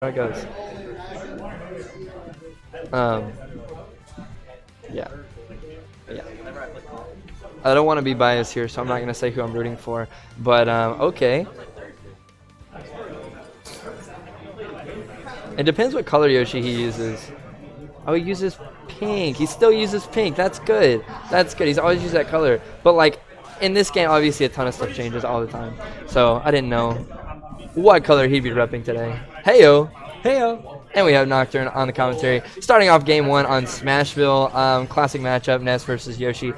There it goes. Yeah. Yeah. I don't want to be biased here, so I'm not going to say who I'm rooting for. But, okay. It depends what color Yoshi he uses. Oh, he uses pink. He still uses pink. That's good. That's good. He's always used that color. But, like, in this game, obviously a ton of stuff changes all the time. So, I didn't know what color he'd be repping today. Heyo. Heyo. And we have Nocturne on the commentary. Starting off game one on Smashville. Classic matchup, Ness versus Yoshi.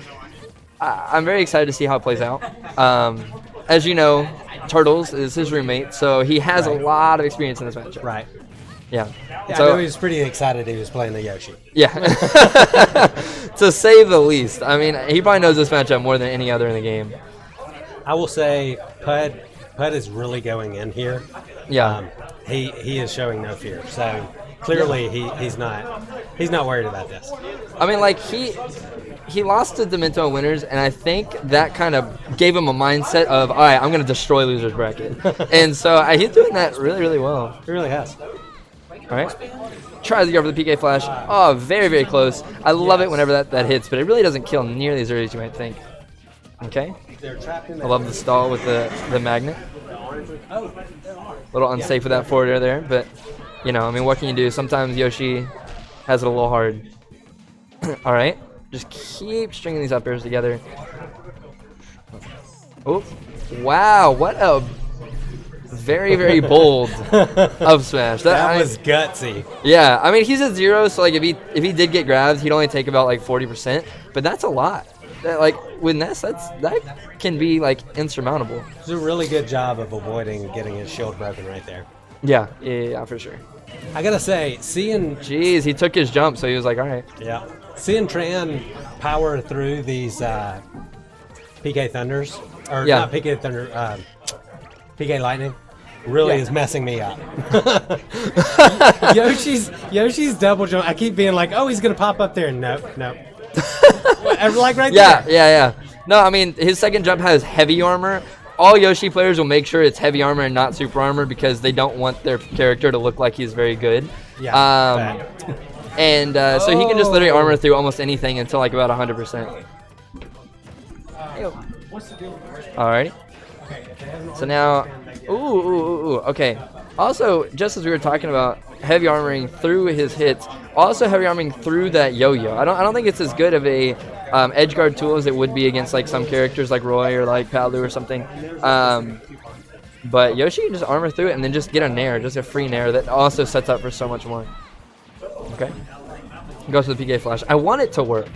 I'm very excited to see how it plays out. As you know, Turtles is his roommate, so he has a lot of experience in this matchup. Right. Yeah. Yeah, So, I know he was pretty excited he was playing the Yoshi. yeah. To say the least. I mean, he probably knows this matchup more than any other in the game. I will say Pudd is really going in here. Yeah. He is showing no fear. So clearly he's not worried about this. I mean, like, he lost to Demento Winners, and I think that kind of gave him a mindset of, all right, I'm going to destroy losers bracket. And so he's doing that really, really well. He really has. All right. Tries to go for the PK flash. Oh, very, very close. I love it whenever that hits, but it really doesn't kill nearly as early as you might think. Okay. I love the stall with the magnet. A little unsafe with that forward air there, but, you know, I mean, what can you do? Sometimes Yoshi has it a little hard. All right. Just keep stringing these up airs together. Oh, wow. What a very, very bold up smash. That was gutsy. Yeah, I mean, he's at 0, so like if he did get grabbed, he'd only take about like 40%, but that's a lot. Like with Ness, that can be like insurmountable. It's a really good job of avoiding getting his shield broken right there. Yeah, for sure. I gotta say, seeing Jeez, he took his jump, so he was like, all right. yeah, seeing Tran power through these PK Thunders, or Yeah. not PK Thunder, PK Lightning, really is messing me up. Yoshi's double jump. I keep being like, oh, he's gonna pop up there. Nope. Like right there. Yeah. No, I mean, his second jump has heavy armor. All Yoshi players will make sure it's heavy armor and not super armor because they don't want their character to look like he's very good. Yeah. And so he can just literally armor through almost anything until like about 100%. Alrighty. So now, ooh, okay. Also, just as we were talking about heavy armoring through his hits, also heavy armoring through that yo-yo. I don't think it's as good of a edge guard tool as it would be against like some characters like Roy or like Palu or something. But Yoshi can just armor through it and then just get a nair, just a free nair that also sets up for so much more. Okay. Goes to the PK flash. I want it to work.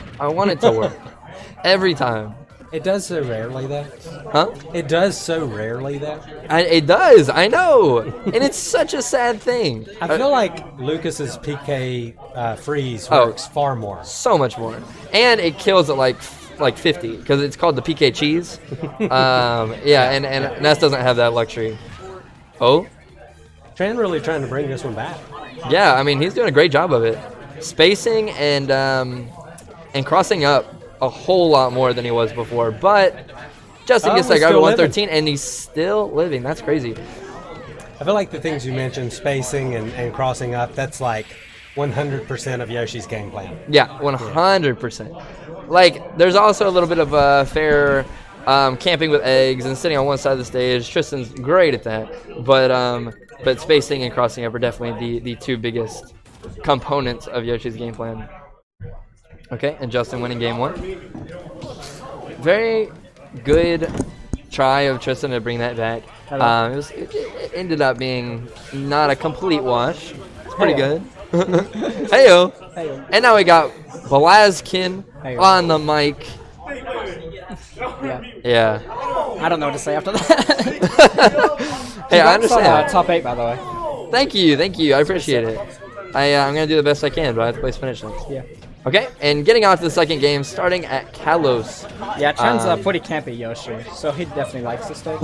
Every time. It does so rarely, though. Huh? It does so rarely, though. It does. I know. And it's such a sad thing. I feel like Lucas's PK freeze works far more. So much more. And it kills at like 50 because it's called the PK cheese. Yeah, and Ness doesn't have that luxury. Oh? Tran really trying to bring this one back. Yeah, I mean, he's doing a great job of it. Spacing and crossing up a whole lot more than he was before, but Justin gets that guy to 113 and he's still living. That's crazy. I feel like the things you mentioned, spacing and crossing up, that's like 100% of Yoshi's game plan. Yeah, 100%. Like, there's also a little bit of fair camping with eggs and sitting on one side of the stage. Tristan's great at that, but spacing and crossing up are definitely the two biggest components of Yoshi's game plan. Okay, and Justin winning game one. Very good try of Tristan to bring that back. It ended up being not a complete wash. It's pretty good. Heyo. And now we got Blazkin on the mic. Yeah. I don't know what to say after that. Hey, I understand. Top 8, by the way. Thank you. I appreciate it. I'm going to do the best I can, but I have to place finish next. Yeah. Okay, and getting on to the second game, starting at Kalos. Yeah, Tran's pretty campy Yoshi, so he definitely likes this stage.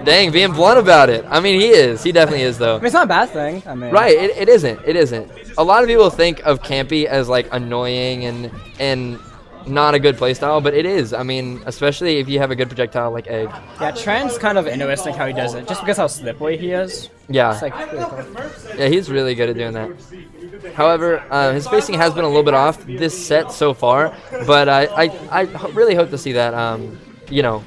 Dang, being blunt about it. I mean, he is. He definitely is, though. I mean, it's not a bad thing. I mean, right, it isn't. A lot of people think of campy as, like, annoying and not a good playstyle, but it is. I mean, especially if you have a good projectile like Egg. Yeah, Tran's kind of interesting how he does it, just because how slippery he is. Yeah. It's like really cool. Yeah, he's really good at doing that. However, his spacing has been a little bit off this set so far, but I really hope to see that, you know,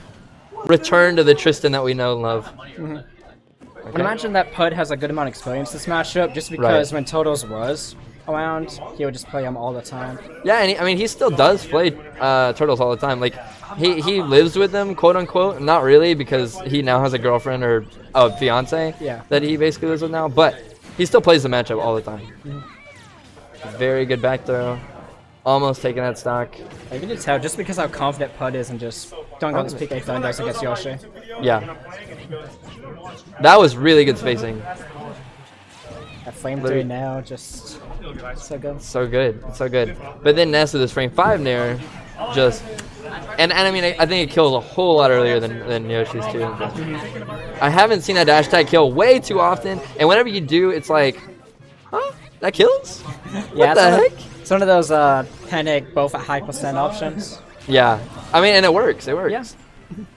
return to the Tristan that we know and love. Mm-hmm. Okay. And imagine that Pudd has a good amount of experience this matchup, just because when Totals was around, he would just play him all the time. Yeah, and I mean, he still does play Turtles all the time. Like, he lives with them, quote unquote. Not really, because he now has a girlfriend or a fiance that he basically lives with now. But he still plays the matchup all the time. Mm-hmm. Very good back throw. Almost taking that stock. I can just tell, just because how confident Pudd is and just don't go this PK Thunders against Yoshi. Yeah. That was really good spacing. That frame 3 now, just so good. So good. So good. But then Ness with his frame 5 nair, just... And I mean, I think it kills a whole lot earlier than Yoshi's too. I haven't seen that dash attack kill way too often, and whenever you do, it's like, huh? That kills? What the heck? It's one of those panic both at high % options. Yeah. I mean, and it works. It works. Yeah.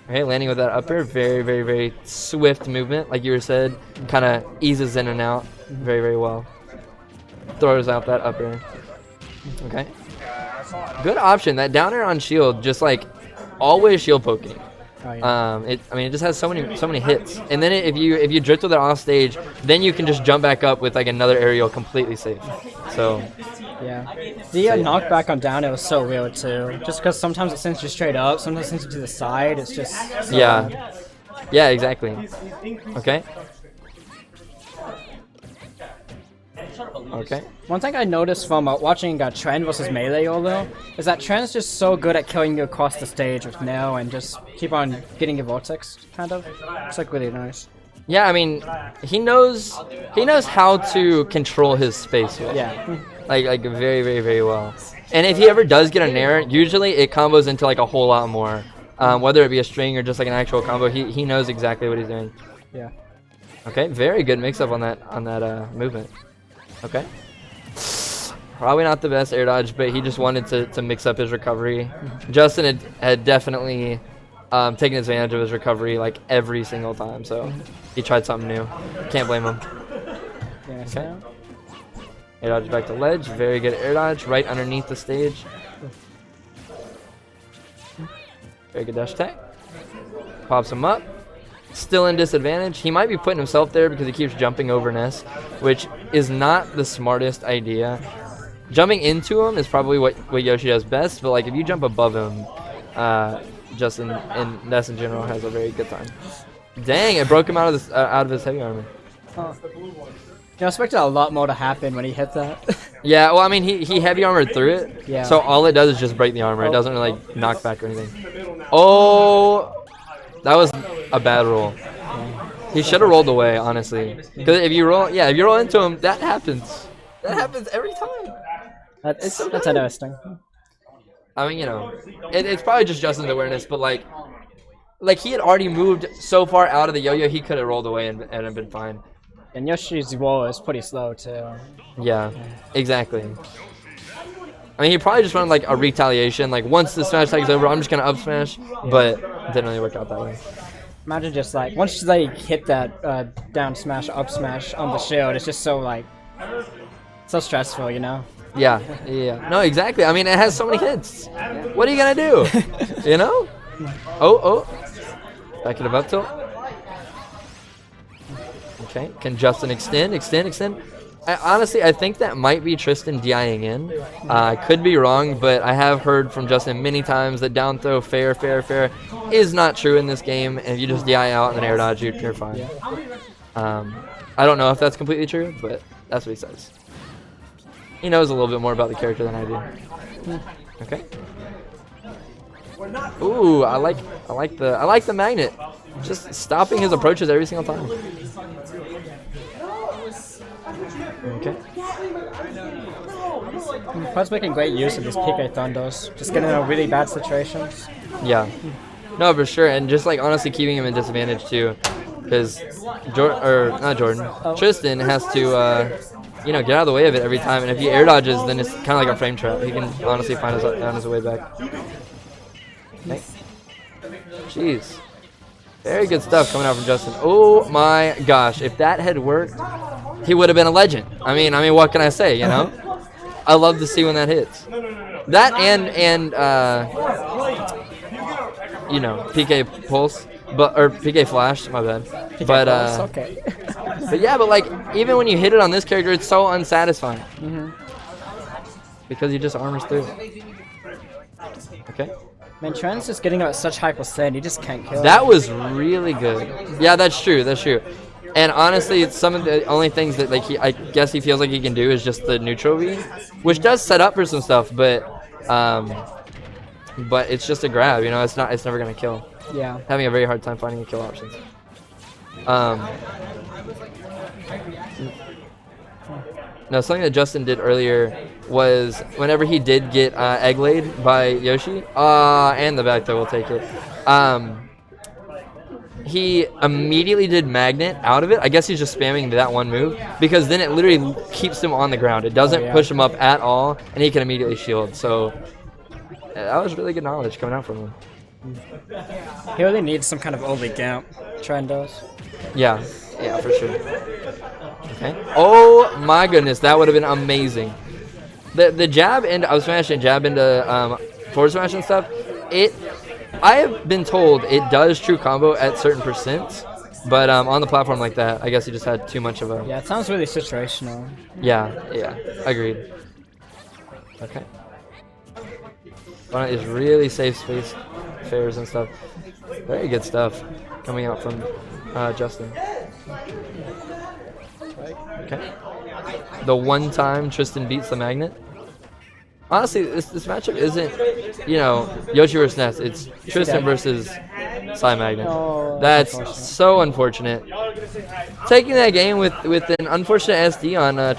Okay, landing with that upper. Very, very, very swift movement, like you were said. Kind of eases in and out very, very well. Throws out that upper. Okay. Good option. That down air on shield, just like always shield poking. Oh, yeah. I mean, it just has so many hits. And then if you drift with it off stage, then you can just jump back up with like another aerial completely safe. So. Yeah. The knockback on down air was so weird too. Just because sometimes it sends you straight up, sometimes it sends you to the side. It's just. So yeah. Yeah. Exactly. Okay. Okay. One thing I noticed from watching Tran versus Melee Olo is that Tran's just so good at killing you across the stage with Nail and just keep on getting your vortex, kind of. It's like really nice. Yeah, I mean, he knows how to control his space. Yeah. Like very, very, very well. And if he ever does get a nair, usually it combos into like a whole lot more. Whether it be a string or just like an actual combo, he knows exactly what he's doing. Yeah. Okay, very good mix-up on that movement. Okay. Probably not the best air dodge, but he just wanted to mix up his recovery. Justin had definitely taken advantage of his recovery like every single time, so he tried something new. Can't blame him. Yeah, okay. Air dodge back to ledge. Very good air dodge right underneath the stage. Very good dash attack. Pops him up. Still in disadvantage. He might be putting himself there because he keeps jumping over Ness, which is not the smartest idea. Jumping into him is probably what Yoshi does best, but like if you jump above him, Justin and Ness in general has a very good time. Dang! It broke him out of his heavy armor. Oh. I expected a lot more to happen when he hit that. Yeah, well, I mean, he heavy armored through it. Yeah. So all it does is just break the armor. It doesn't really like knock back or anything. Oh. That was a bad roll. He should have rolled away, honestly. Because if you roll into him, that happens. That happens every time. That's interesting. I mean, you know, it's probably just Justin's awareness, but like he had already moved so far out of the yo-yo, he could have rolled away and have been fine. And Yoshi's roll is pretty slow too. Yeah, exactly. I mean, he probably just wanted like a retaliation. Like once the smash tag is over, I'm just gonna up smash, but it didn't really work out that way. Imagine just like once they hit that down smash, up smash on the shield, it's just so like so stressful, you know? Yeah, yeah. No, exactly. I mean, it has so many hits. What are you gonna do? You know? Oh. Back to the up tilt. Okay. Can Justin extend? Honestly, I think that might be Tristan DIing in. I could be wrong, but I have heard from Justin many times that down throw fair is not true in this game. And if you just DI out and then air dodge, you're fine. I don't know if that's completely true, but that's what he says. He knows a little bit more about the character than I do. Okay. Ooh, I like the magnet. Just stopping his approaches every single time. Okay. Pudd's making great use of these PK Thunders, just getting in really bad situations. Yeah. No, for sure, and just like honestly keeping him in disadvantage too, because Tristan has to you know, get out of the way of it every time. And if he air dodges, then it's kind of like a frame trap. He can honestly find his way back. Okay. Jeez. Very good stuff coming out from Justin. Oh my gosh. If that had worked, he would have been a legend. I mean, what can I say, you know? I love to see when that hits. That and you know, PK Pulse, or PK Flash, my bad. PK But Pulse, okay. but yeah, but like even when you hit it on this character, it's so unsatisfying. Because he just armors through. Okay. Man, Tran's just getting out such high percent. He just can't kill. That was really good. Yeah, that's true. That's true. And honestly, it's some of the only things that like I guess he feels like he can do is just the neutral V, which does set up for some stuff, but it's just a grab. You know, it's never gonna kill. Yeah. Having a very hard time finding a kill options. No, something that Justin did earlier was whenever he did get egg laid by Yoshi, and the back throw will take it. He immediately did magnet out of it. I guess he's just spamming that one move because then it literally keeps him on the ground. It doesn't push him up at all, and he can immediately shield. So that was really good knowledge coming out from him. He really needs some kind of early gamp. Tran does. Yeah, for sure. Okay. Oh my goodness, that would have been amazing. The jab into I was smashing jab into forward smash and stuff. I have been told it does true combo at certain percents, but on the platform like that, I guess he just had too much of a. Yeah, it sounds really situational. Yeah, agreed. Okay. One of these really safe space fairs and stuff. Very good stuff coming out from Justin. Okay. The one time Tristan beats the magnet. Honestly, this matchup isn't, you know, Yoshi versus Ness. It's Tristan versus Psy Magnet. Oh, that's so unfortunate. Taking that game with an unfortunate SD on